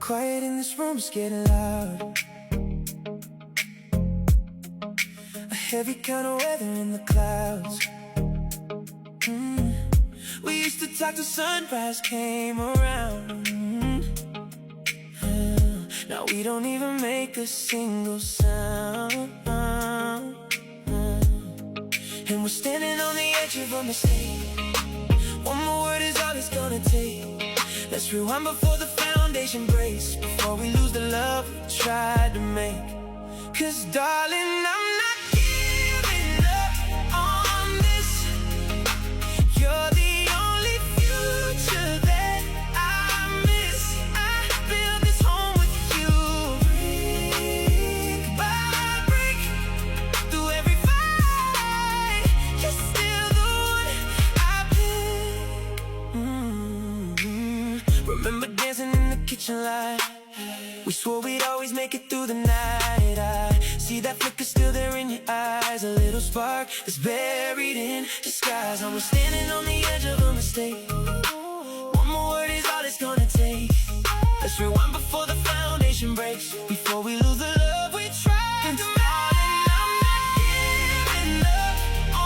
quiet in this room is getting loud. A heavy kind of weather in the clouds. We used to talk till sunrise came around. Now we don't even make a single sound. And we're standing on the edge of a mistake. One more word is all it's gonna take. Let's rewind before the foundation breaks, before we lose the love we tried to make. 'Cause darling, I'm not giving up on this. You're the only future that I miss. I built this home with you, brick by brick. Through every fight, you're still the one I pick. Remember dancing in the kitchen light? We swore we'd always make it through the night. I see that flicker still there in your eyes, a little spark that's buried in disguise. And we're standing on the edge of a mistake. One more word is all it's gonna take. Let's rewind before the foundation breaks, before we lose the love we tried to make. I'm not giving up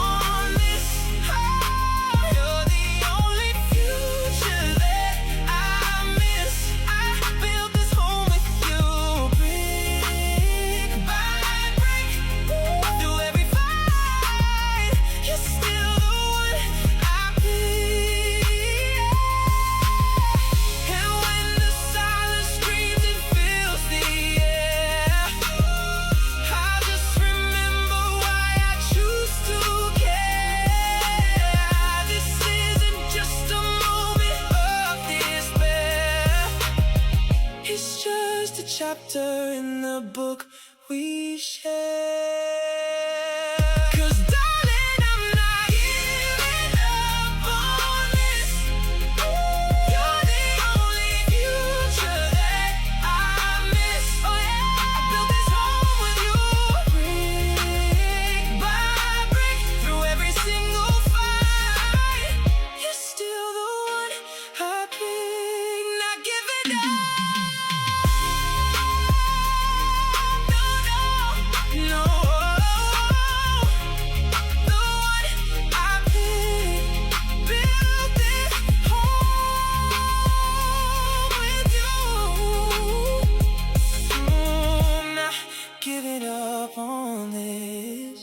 on this. You're the only future that I miss. I built this home with you, brick by brick. Through every fight, you're still the one I pick. And when the silence screams, it fills the air, I just remember why I choose to care. This isn't just a moment of despair. It's just a chapter in the book we share. 'Cause darling, I'm not giving up on this. You're the only future that I miss. Oh yeah, I built this home with you, brick by brick. Through every single fight, you're still the one I pick. Not giving up. No, the one I pick. Built this home with you. Not giving up on this.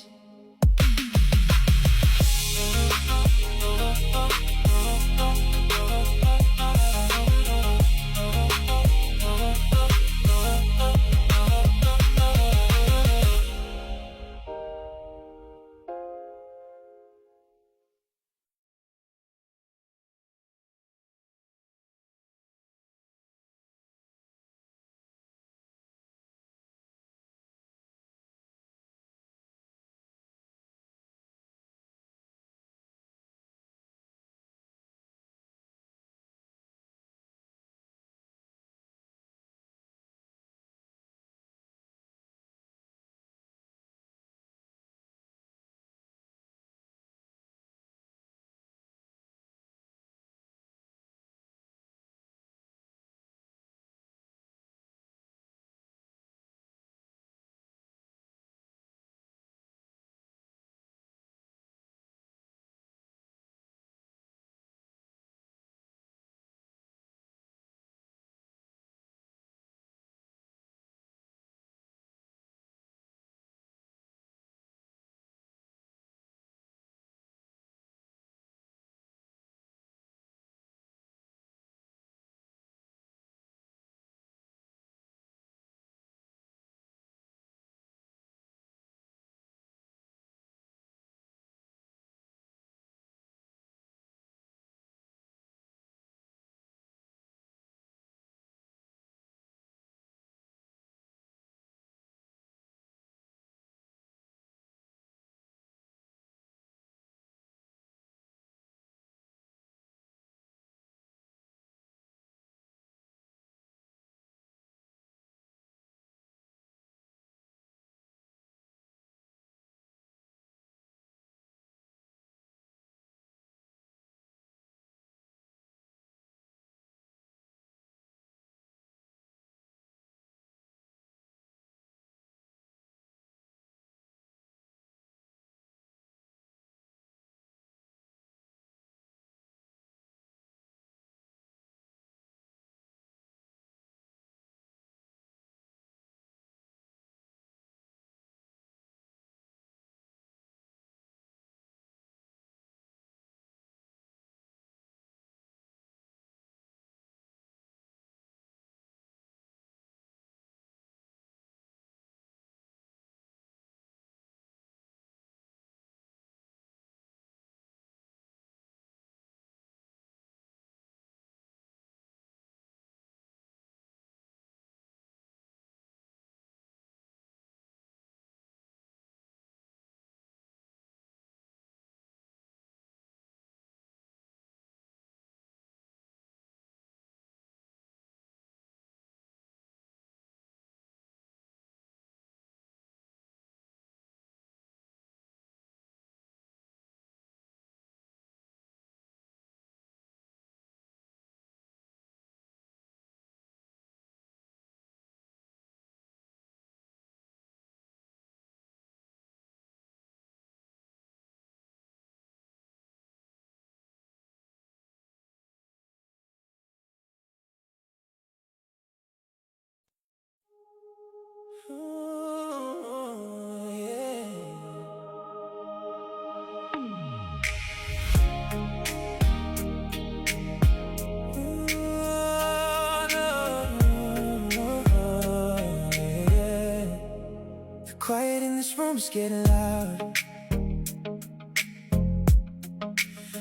room's getting loud.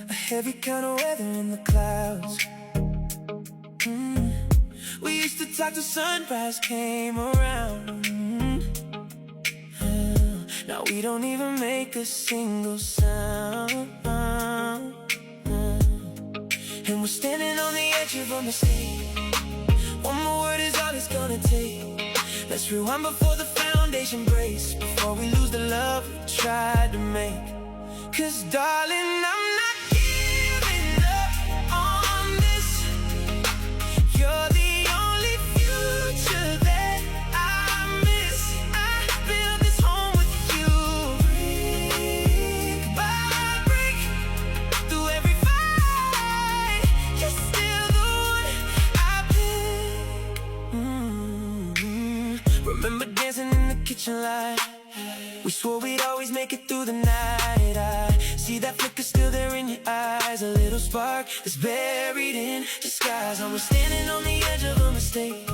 A heavy kind of weather in the clouds. We used to talk till sunrise came around. Now we don't even make a single sound. And we're standing on the edge of a mistake. One more word is all it's gonna take. Let's rewind before the foundation breaks, before we lose the love we tried to make. 'Cause darling, I'm not giving up on this. You're the only future that I miss. I built this home with you, brick by brick. Through every fight, you're still the one I pick. Remember dancing in the kitchen light? We swore we'd always make it through the night. I see that flicker still there in your eyes, a little spark that's buried in disguise. And we're standing on the edge of a mistake.